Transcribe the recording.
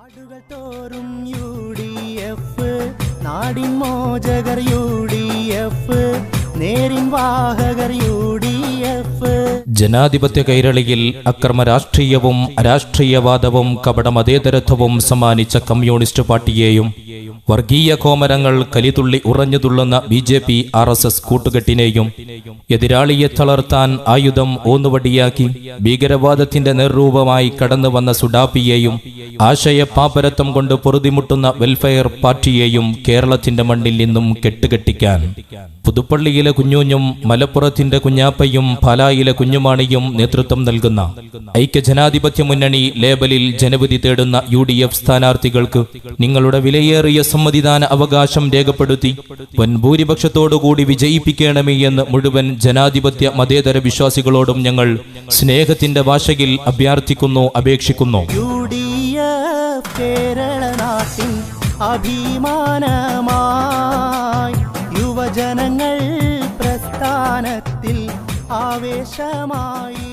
നാടുകൾ തോറും UDF, നാടിൻ മോചകർ UDF, നേരിൻ വാഹകർ UDF. ജനാധിപത്യ കൈരളിയിൽ അക്രമ രാഷ്ട്രീയവും അരാഷ്ട്രീയവാദവും കപടമതേതരത്വവും സമ്മാനിച്ച കമ്മ്യൂണിസ്റ്റ് പാർട്ടിയെയും വർഗീയ കോമരങ്ങൾ കലിതുള്ളി ഉറഞ്ഞുതുള്ളുന്ന BJP RSS കൂട്ടുകെട്ടിനെയും എതിരാളിയെ തളർത്താൻ ആയുധം ഊന്നുവടിയാക്കി ഭീകരവാദത്തിന്റെ നിർരൂപമായി കടന്നു വന്ന സുഡാപ്പിയെയും ആശയപാപരത്വം കൊണ്ട് പൊറുതിമുട്ടുന്ന വെൽഫെയർ പാർട്ടിയെയും കേരളത്തിന്റെ മണ്ണിൽ നിന്നും കെട്ടുകെട്ടിക്കാൻ പുതുപ്പള്ളിയിലെ കുഞ്ഞൂഞ്ഞും മലപ്പുറത്തിന്റെ കുഞ്ഞാപ്പയും പാലായിലെ കുഞ്ഞുമാണിയും നേതൃത്വം നൽകുന്ന ഐക്യജനാധിപത്യ മുന്നണി ലേബലിൽ ജനവിധി തേടുന്ന UDF സ്ഥാനാർത്ഥികൾക്ക് നിങ്ങളുടെ വിലയേറിയ സമ്മതിദാന അവകാശം രേഖപ്പെടുത്തി വൻഭൂരിപക്ഷത്തോടുകൂടി വിജയിപ്പിക്കണമേ എന്ന് മുഴുവൻ ജനാധിപത്യ മതേതര വിശ്വാസികളോടും ഞങ്ങൾ സ്നേഹത്തിന്റെ ഭാഷയിൽ അഭ്യർത്ഥിക്കുന്നു, അപേക്ഷിക്കുന്നു. UDF കേരള നാട്ടിൻ അഭിമാനമായി യുവജനങ്ങൾ പ്രസ്ഥാനത്തിൽ ആവേശമായി.